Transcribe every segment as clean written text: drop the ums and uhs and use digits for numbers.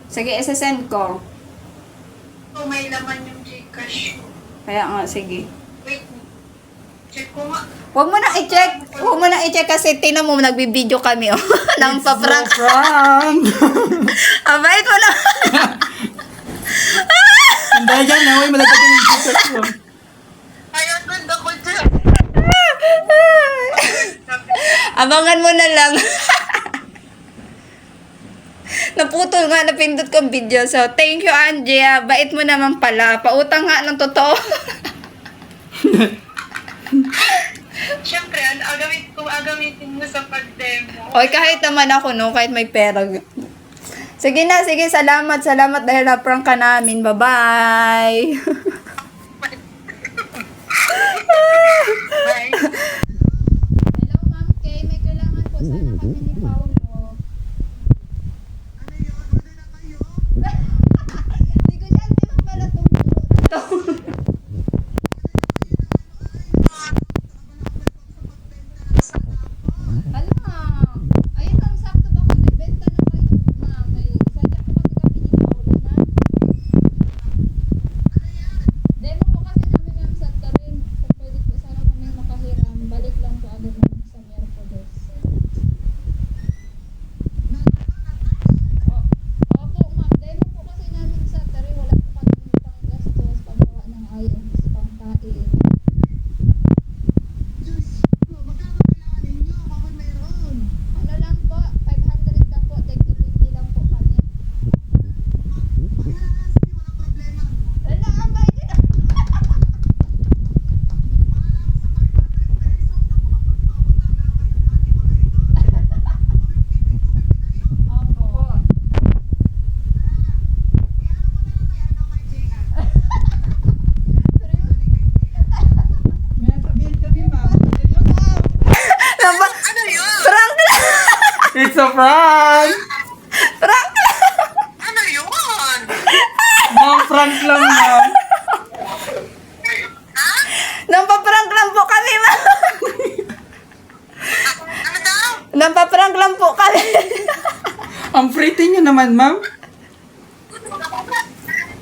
Sige, isa-send ko. Oh, may laman yung Gcash. Kaya nga, sige. Wait. Check ko nga. Huwag mo na i-check. Huwag mo na i-check kasi tingnan mo, nagbibideo kami, oh. Nang pa-prank. Prank! Abay ko na. Hindi dyan na, uy, malagyan yung Gcash mo. Ayun, ganda ko dyan. Abangan mo na lang. Naputol nga, napindot kong video. So, thank you, Angie. Bait mo naman pala. Pautang nga ng totoo. Siyempre, agamitin mo sa pag-demo. Oy, kahit naman ako, no? Kahit may pera. Sige na, sige. Salamat, salamat dahil na-prank ka namin. Bye-bye. Bye. Hello, Ma'am Kay. May kailangan po sana kami ni Paulo. Hindi ko yan, di ba pala itong puro na to? Ala, ayun ma'am, sakto ba kung nagbenta na kayo? Ma'am, may sadya po kasi kami ni Paulo na. Demo po kasi namin ma'am sa Tarin. Kung pwede po sana kami makahiram, balik lang po agad namin sa Miyerkules. Opo ma'am, demo po kasi namin sa Tarin. Wala po kami pang gastos, paggawa ng items, pangkain. Ano lang po, 500 na po, take to 50 lang po kami. Wala, abay din. Opo. May sabihin kami, ma'am. Ano yun? Prank lang! It's a prank! Prank lang! Ano yun? Ma'am, prank lang, ma'am. Ha? Nampaprank lang po kami, ma'am. Ano daw? Nampaprank lang po kami. Ang pretty niyo naman, ma'am.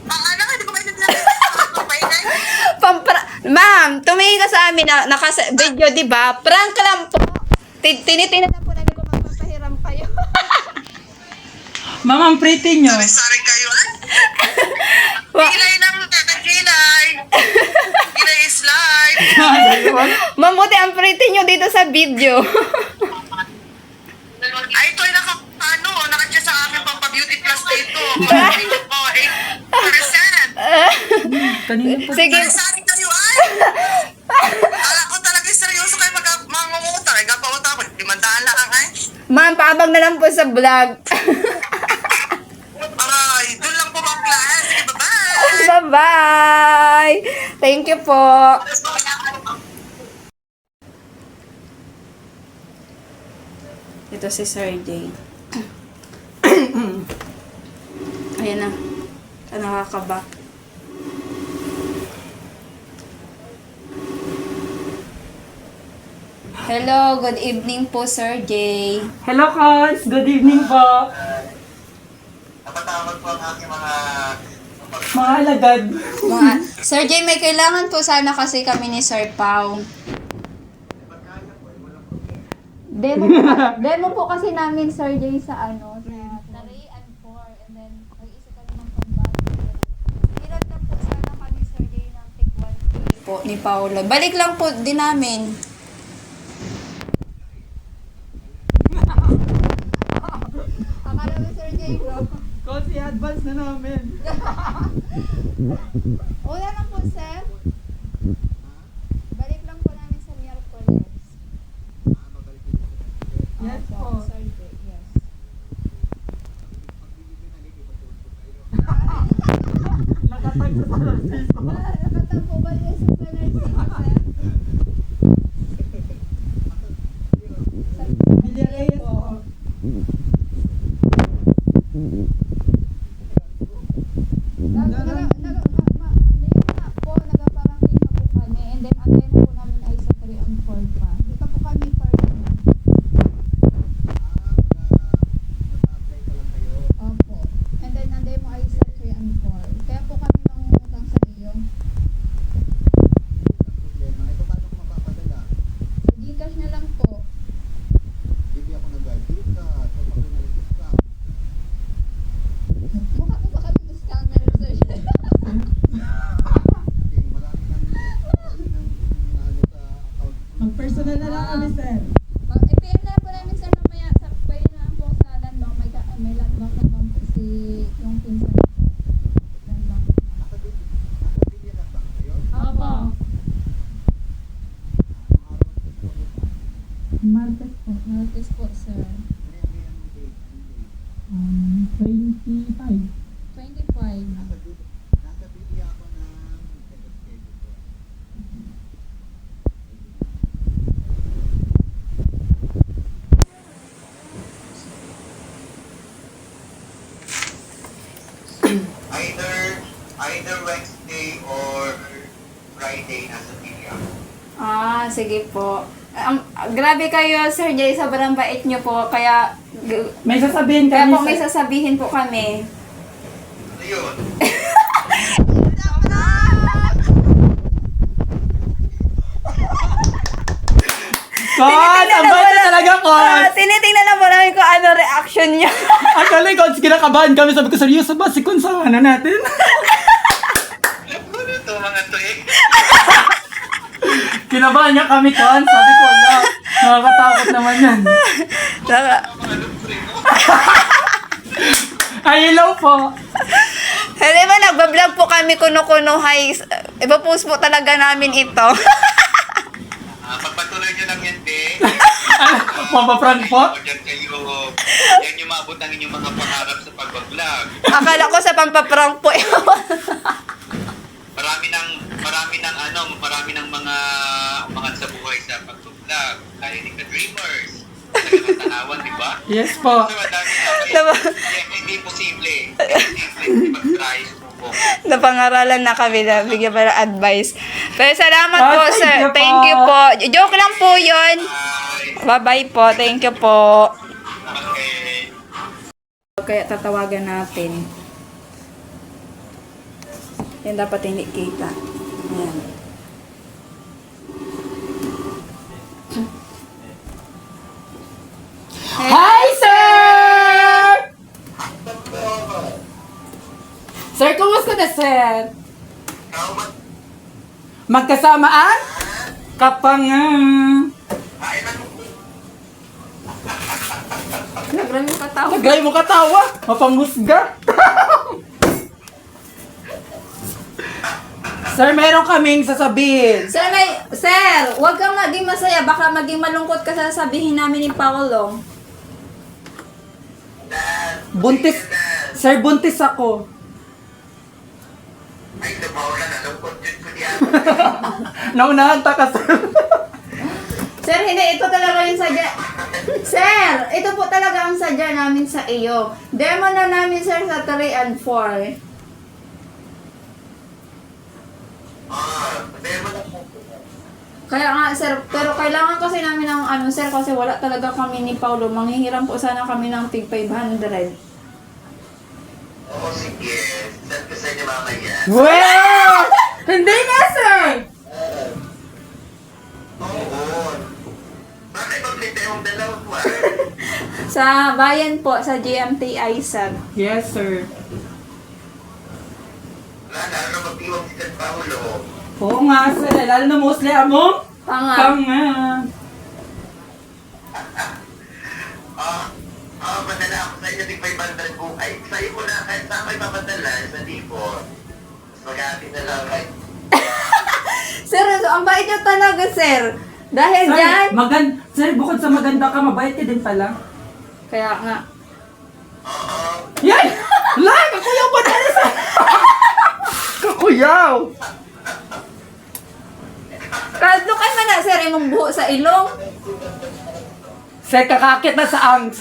Ang ano, hindi ko maintindihan. Papainay. Ma'am, tumingin ka sa amin na video, di ba? Prank lang po. Tinitingnan na po namin kung magpapahiram kayo. Ma'am, ang pretty niyo. Sorry kayo, ah. Wa- Gilay ng gilay. Gilay is live. Ma'am, buti ang pretty nyo dito sa video. Ay, ito ay naka-chat sa akin pang pa-beauty plus dito. Po, 8%. Kanina po. Sige. Ay, sorry kayo, ay. Kala ko talaga seryoso kayo mangungutang. Ay, kapauta ko. 500 lang, ay. Ma'am, paabang na lang po sa vlog. Aray, doon lang po mga klase. Sige, bye-bye. Bye-bye. Thank you po. Ito si Sir Jay. Ayan na. Nakakaba. Hello, good evening po, Sir Jay. Hello, Cons. Good evening po. Napatawag po ang aking mga... Mga alagad. Sir Jay, may kailangan po sana kasi kami ni Sir Pao. Demo po kasi namin, Sir Jay, sa ano, sa 3 and 4, and then mag-isa kami ng pang-budget. Hirap na po sana kami, Sir Jay, ng tig 1K po ni Paolo. Balik lang po din namin. Akala mo, Sir Jay, bro. Cons, i-advance na namin. Wala lang po, sir. Balik lang po namin sa Miyerkules. Yes Opo, po. Sir Jay, yes. Nakatag sa Narciso. Nakatag po ba yung sa Narciso, sir? Villarreyes po. Nagaparangking na po kami, and then ang demo po namin ay sa 3 and 4 pa. Dito po kami per Opo. And then yung pinsan ko. Yan lang. Opo. Martes po. Notice po, sir. 25. 25. Either Wednesday or Friday nasa Pilya. Ah, sige po. Grabe kayo, Sir Jay, sobrang bait nyo po. Kaya, May sasabihin kaya kami po may sasabihin po kami. Ano yun? Kon! Ang bait na talaga, Kon! Tinitingnan na po namin kung ano reaction niya. Actually, Kon, kinakabahan kami. Sabi ko, seryoso ba? Si Kon sa ano natin? Ano ito mga to eh? Kinabahan niya kami, Kon. Sabi ko, na, nakakatakot naman yan. Mga lumbre mo? Ay, hello po. Hindi ba, nagbablog po kami kuno-kuno. Hi, ipapost po talaga namin ito. Pagpatuloy nyo lang yan, te. Mapaprank po? Diyan kayo. Yan yung maabot ang inyong mga pangarap sa pag-vlog. Akala ko sa pampaprank po. Marami ng mga umangat sa buhay sa pag-vlog. Kaya ni ka-dreamers. Talagang tanawan, di ba? Yes po. So, madami na. Kaya hindi posible. Hindi mag-try. Subok. Napangaralan na kami na bigyan pa ng advice. Pero salamat Ah, po, thank sir. you po. Thank you po. Joke lang po yun. Bye. Bye-bye po. Thank you po. Okay. Kaya tatawagan natin. Yan dapat hindi kita. Ayan. Hi, sir! Sir, kumusta na, sir? Magkasamaan? Kapangan. Grabe mo katawa. Tagay mo katawa. Mapamusga. Sir, meron kaming sasabihin. Sir, wag kang maging masaya. Baka maging malungkot ka sa sabihin namin ni Paolo. Buntis. Sir, buntis ako. Ay, sa Paula, nalungkot yun ko niya. Naunahan ta ka, sir. Sir, hindi. Ito talaga yung sadya. Sir, ito po talaga ang sadya namin sa iyo. Demo na namin, sir, sa 3 and 4. Kaya nga, sir, pero kailangan kasi namin ng ano, sir, kasi wala talaga kami ni Paulo. Manghihiram po sana kami ng tig 500. Oo, sige. Send ko sa inyo mamaya. Well! Hindi nga, sir! Oo. Bakit pag-plate yung dalawang po? Sa bayan po, sa GMT ISAG. Yes, sir. Wala na, ano mag-iwag si San Paolo? Oo nga, sir. Lalo na mostly among Pangat. pangan. Madala ako sa inyo ng 500 kung ay sa'yo mo na kahit sa ako'y papadala sa dipon. Mas mag-aatin na lang ay Sir, so, ang bait niyo talaga, sir. Dahil Sir, dyan. sir, bukod sa maganda ka, mabait ka din pala. Kaya nga. Yan! Lai! Kakuyaw pa tayo, sir! Kakuyaw! Kaldukan man na, sir, imong buho sa ilong. Sir, kakakit na sa angs.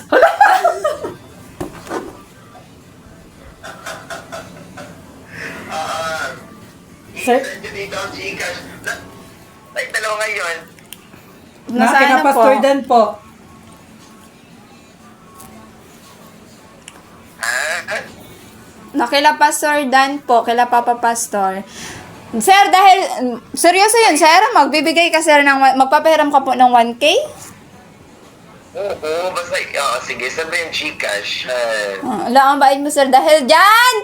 Sir? send nyo dito ang Gcash. Ay, dalawa ngayon. Nasa ano po? Pastor Dan po. Ha? Nakila Pastor Dan po, kila Papa Pastor. Sir, dahil, seryoso yun, sir, magbibigay ka, sir, magpapahiram ka po ng 1K? Oo, basta, sige, saan ba yung Gcash? Wala ang bait mo, sir, dahil dyan!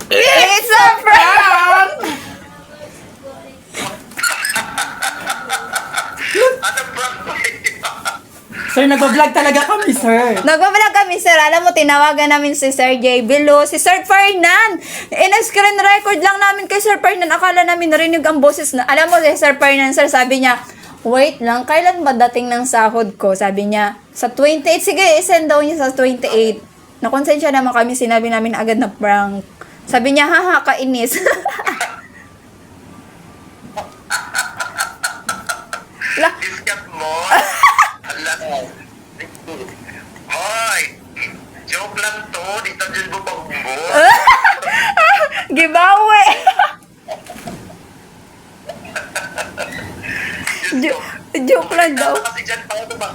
It's a prank! Ano ba? Sir, nagbablog talaga kami, sir. Nagbablog kami, sir. Alam mo, tinawagan namin si Sir J. Bilo, si Sir Ferdinand. In-screen record lang namin kay Sir Ferdinand. Akala namin narinig ang boses na. Alam mo, si Sir Ferdinand, sir, sabi niya, wait lang, kailan ba dating ng sahod ko? Sabi niya, sa 28. Sige, isend daw niya sa 28. Nakonsensya naman kami, sinabi namin agad na prank. Sabi niya, haha, kainis. Diskat mo. Alam. Hoy, joke lang to. Dito din mo pagbubo. Gibawi. Joke lang daw. Kasi dyan pa ako ba?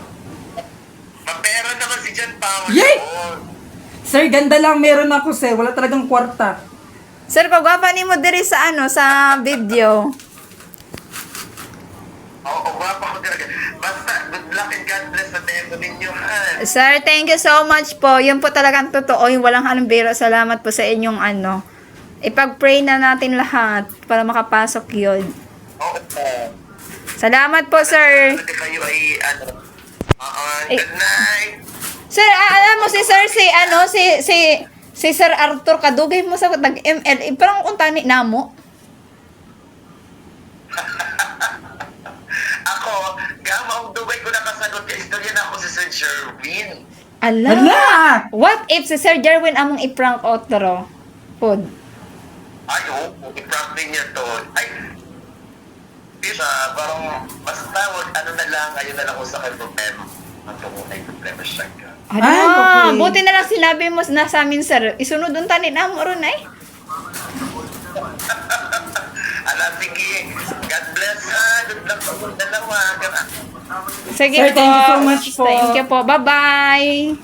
Mapera naman si Jan Pao. Yay! Sir, ganda lang meron ako, sir. Wala talagang kwarta. Sir, pagwapa ni mo diri sa sa video. Oo, guwapa ko talaga. Basta, good luck and God bless sa tempo ninyo, ha? Sir, thank you so much po. Yun po talagang totoo. Yung walang halong biro. Salamat po sa inyong Ipag-pray na natin lahat para makapasok yun. Oo. Salamat po, sir. Kasi kayo ay, Eh, good night. Sir, alam mo si sir, si Sir Arthur, kadugay mo sa tag-ML. Parang untani na mo. Ako, gamaong Dubai ko nakasagot ka istorya na ako si Sir Sherwin. Ala. Hala! What if si Sir Jerwin among i-prank otro? Pod. Ay, oo, i-prank din niya to. Ay, parang, basta, ano na lang, ayun na lang kung sa kayo problema. Ang tungunay problema siya ka. Ano? Ay, okay. Buti na lang sinabi mo na sa amin, sir. Isunod ang tanin na mo ron, ay. Ala, sige. God bless, ha. Good luck sa mga dalawa. Sige Sir, po. thank you so much po. Thank you po. Bye-bye.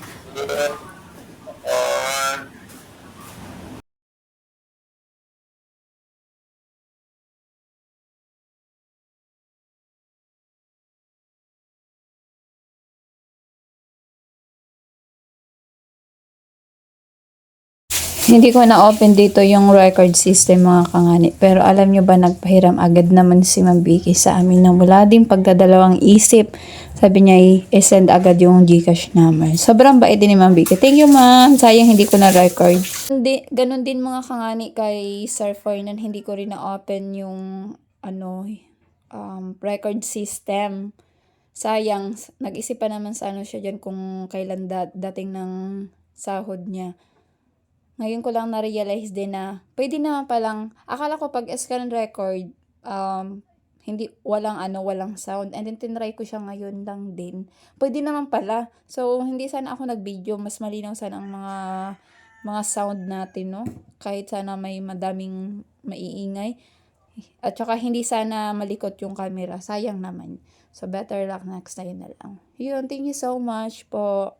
Hindi ko na-open dito yung record system mga kangani. Pero alam nyo ba, nagpahiram agad naman si Ma'am Vicky sa amin na wala din pagdadalawang isip. Sabi niya, i-send agad yung Gcash number. Sobrang bait din ni Ma'am Vicky. Thank you, ma'am. Sayang hindi ko na-record. Ganon din mga kangani kay Sir Ferdinand. Hindi ko rin na-open yung record system. Sayang, nag-isip pa naman sa siya dyan kung kailan dating ng sahod niya. Ngayon ko lang na-realize din na pwede naman palang, akala ko pag scan record, hindi, walang sound. And then tinry ko siya ngayon lang din. Pwede naman pala. So, hindi sana ako nag-video. Mas malinaw sana ang mga sound natin, no? Kahit sana may madaming maiingay. At saka hindi sana malikot yung camera. Sayang naman. So, better luck next time na lang. Yun, thank you so much po.